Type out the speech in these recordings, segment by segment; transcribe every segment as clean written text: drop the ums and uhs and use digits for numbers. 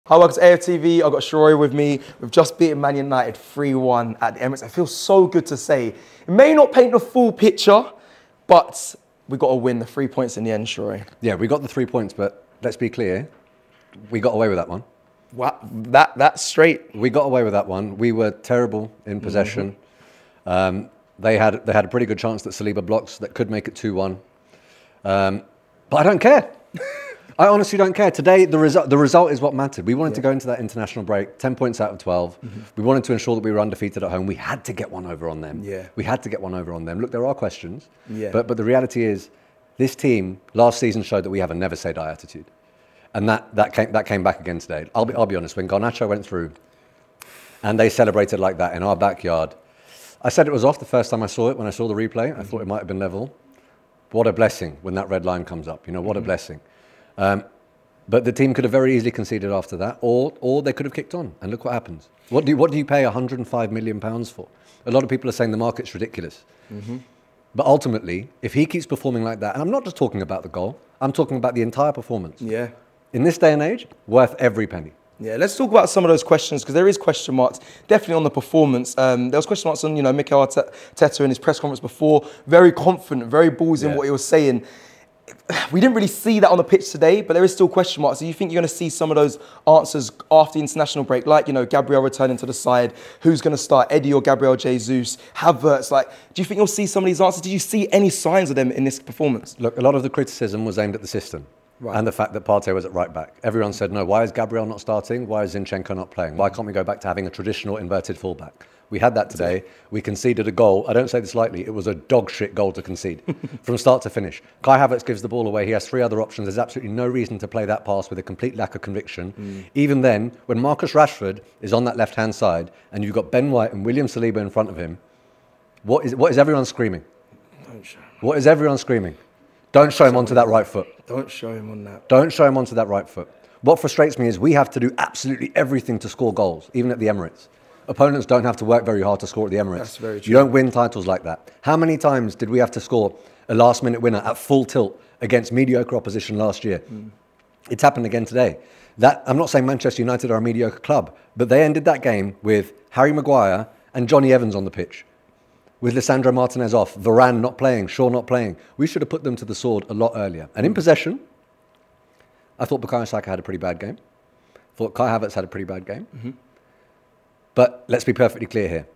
Hi, welcome to AFTV. I've got Shroy with me. We've just beaten Man United 3-1 at the Emirates. It feels so good to say. It may not paint the full picture, but we got to win the 3 points in the end, Shroy. Yeah, we got the 3 points, but let's be clear. We got away with that one. What? That's straight. We got away with that one. We were terrible in possession. They had a pretty good chance that Saliba blocks that could make it 2-1. But I don't care. I honestly don't care. Today, the result is what mattered. We wanted to go into that international break, 10 points out of 12. We wanted to ensure that we were undefeated at home. We had to get one over on them. Yeah. We had to get one over on them. Look, there are questions. Yeah. But the reality is, this team last season showed that we have a never say die attitude. And that came back again today. I'll be honest, when Garnacho went through and they celebrated like that in our backyard, I said it was off the first time I saw it. When I saw the replay, I thought it might have been level. What a blessing when that red line comes up. You know, what a blessing. But the team could have very easily conceded after that, or they could have kicked on. And look what happens. What do you pay £105 million for? A lot of people are saying the market's ridiculous. But ultimately, if he keeps performing like that, and I'm not just talking about the goal, I'm talking about the entire performance. Yeah. In this day and age, worth every penny. Yeah, let's talk about some of those questions, because there is question marks, definitely on the performance. There was question marks on, Mikel Arteta in his press conference before, very confident, very ballsy in what he was saying. We didn't really see that on the pitch today, but there is still question marks. Do you think you're going to see some of those answers after the international break? Like, Gabriel returning to the side. Who's going to start, Eddie or Gabriel Jesus? Havertz? Like, do you think you'll see some of these answers? Did you see any signs of them in this performance? Look, a lot of the criticism was aimed at the system. Right. And the fact that Partey was at right back. Everyone said, no, why is Gabriel not starting? Why is Zinchenko not playing? Why can't we go back to having a traditional inverted fullback? We had that today. We conceded a goal. I don't say this lightly. It was a dog shit goal to concede from start to finish. Kai Havertz gives the ball away. He has 3 other options. There's absolutely no reason to play that pass with a complete lack of conviction. Even then, when Marcus Rashford is on that left-hand side and you've got Ben White and William Saliba in front of him, what is everyone screaming? Don't show him. What is everyone screaming? Don't show him onto that right foot. Don't show him on that. Don't show him onto that right foot. What frustrates me is we have to do absolutely everything to score goals, even at the Emirates. Opponents don't have to work very hard to score at the Emirates. That's very true. You don't win titles like that. How many times did we have to score a last-minute winner at full tilt against mediocre opposition last year? It's happened again today. I'm not saying Manchester United are a mediocre club, but they ended that game with Harry Maguire and Johnny Evans on the pitch, with Lisandro Martinez off, Varane not playing, Shaw not playing. We should have put them to the sword a lot earlier. And in possession, I thought Bukayo Saka had a pretty bad game. I thought Kai Havertz had a pretty bad game. But let's be perfectly clear here.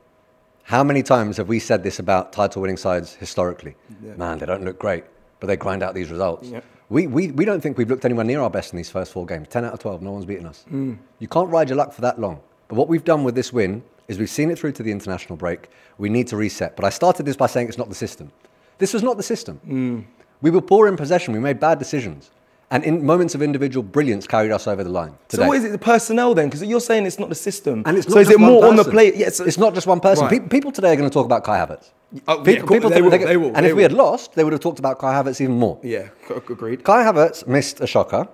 How many times have we said this about title-winning sides historically? Yeah. Man, they don't look great, but they grind out these results. Yeah. We don't think we've looked anywhere near our best in these first 4 games. 10 out of 12, no one's beaten us. You can't ride your luck for that long. But what we've done with this win is we've seen it through to the international break. We need to reset. But I started this by saying it's not the system. This was not the system. We were poor in possession. We made bad decisions. And in moments of individual brilliance carried us over the line today. So what is it, the personnel then? Because you're saying it's not the system. And it's not so is it more on the play? Yeah, it's not just one person. Right. People today are going to talk about Kai Havertz. They will. And if we had lost, they would have talked about Kai Havertz even more. Yeah, agreed. Kai Havertz missed a shocker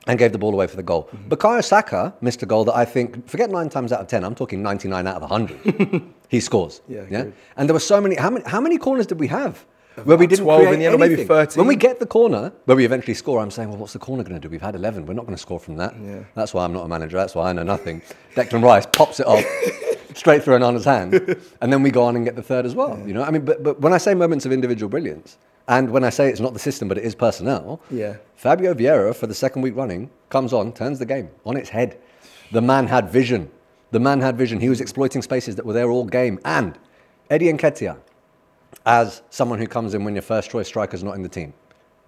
and gave the ball away for the goal. Bukayo Saka missed a goal that I think, forget 9 times out of 10, I'm talking 99 out of 100. He scores. Yeah. And there were so many, how many corners did we have? Where we didn't 12 create in the end, or maybe 13. When we get the corner, where we eventually score, I'm saying, well, what's the corner going to do? We've had 11. We're not going to score from that. Yeah. That's why I'm not a manager. That's why I know nothing. Declan Rice pops it off straight through Onana's hand. And then we go on and get the third as well. Yeah. I mean, but when I say moments of individual brilliance, and when I say it's not the system, but it is personnel, Fabio Vieira, for the 2nd week running, comes on, turns the game on its head. The man had vision. The man had vision. He was exploiting spaces that were there all game. And Eddie Nketiah, as someone who comes in when your first choice striker's not in the team,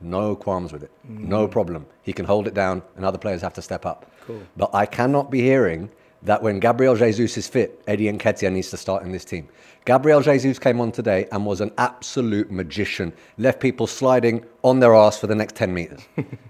no qualms with it, no problem. He can hold it down and other players have to step up. Cool. But I cannot be hearing that when Gabriel Jesus is fit, Eddie Nketiah needs to start in this team. Gabriel Jesus came on today and was an absolute magician, left people sliding on their arse for the next 10 metres.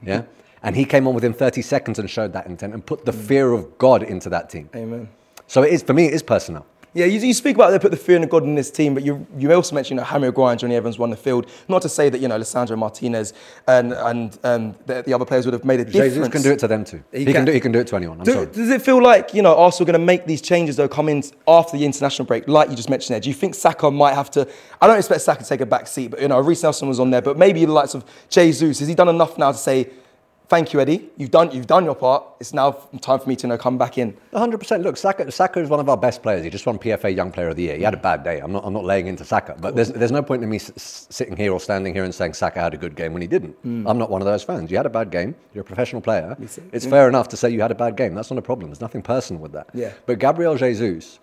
Yeah? And he came on within 30 seconds and showed that intent and put the fear of God into that team. Amen. So it is, for me, it is personnel. Yeah, you speak about they put the fear of God in this team, but you also mentioned Harry Maguire and Johnny Evans won the field. Not to say that Lisandro Martinez and the other players would have made a difference. Jesus can do it to them too. He can do it to anyone. I'm sorry. Does it feel like Arsenal going to make these changes though come in after the international break, like you just mentioned there? Do you think Saka might have to? I don't expect Saka to take a back seat, but Reece Nelson was on there, but maybe the likes of Jesus, has he done enough now to say, thank you, Eddie. You've done your part. It's now time for me to come back in. 100%. Look, Saka is one of our best players. He just won PFA Young Player of the Year. He had a bad day. I'm not laying into Saka, but there's no point in me sitting here or standing here and saying Saka had a good game when he didn't. I'm not one of those fans. You had a bad game. You're a professional player. It's fair enough to say you had a bad game. That's not a problem. There's nothing personal with that. Yeah. But Gabriel Jesus,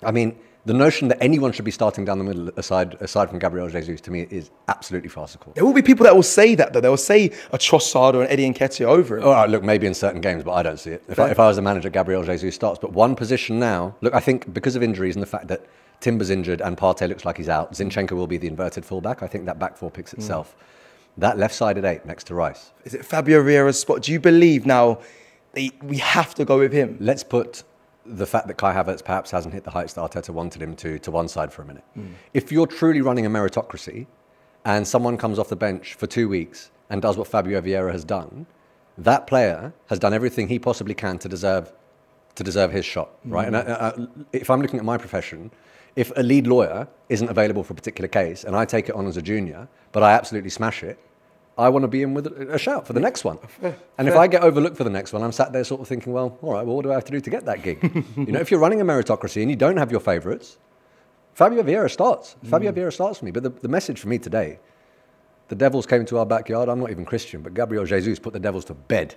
I mean, the notion that anyone should be starting down the middle aside from Gabriel Jesus to me is absolutely farcical. There will be people that will say that though. They will say a Trossard or an Eddie Nketiah over it. All right, look, maybe in certain games, but I don't see it. If I was the manager, Gabriel Jesus starts. But one position now, look, I think because of injuries and the fact that Timber's injured and Partey looks like he's out, Zinchenko will be the inverted fullback. I think that back four picks itself. That left side at 8 next to Rice. Is it Fabio Vieira's spot? Do you believe now we have to go with him? Let's put the fact that Kai Havertz perhaps hasn't hit the heights that Arteta wanted him to one side for a minute. If you're truly running a meritocracy and someone comes off the bench for 2 weeks and does what Fabio Vieira has done, that player has done everything he possibly can to deserve his shot, right? And if I'm looking at my profession, if a lead lawyer isn't available for a particular case and I take it on as a junior, but I absolutely smash it, I want to be in with a shout for the next one. And if I get overlooked for the next one, I'm sat there sort of thinking, well, all right, well, what do I have to do to get that gig? If you're running a meritocracy and you don't have your favourites, Fabio Vieira starts. Fabio Vieira starts for me. But the message for me today, the Devils came into our backyard. I'm not even Christian, but Gabriel Jesus put the Devils to bed.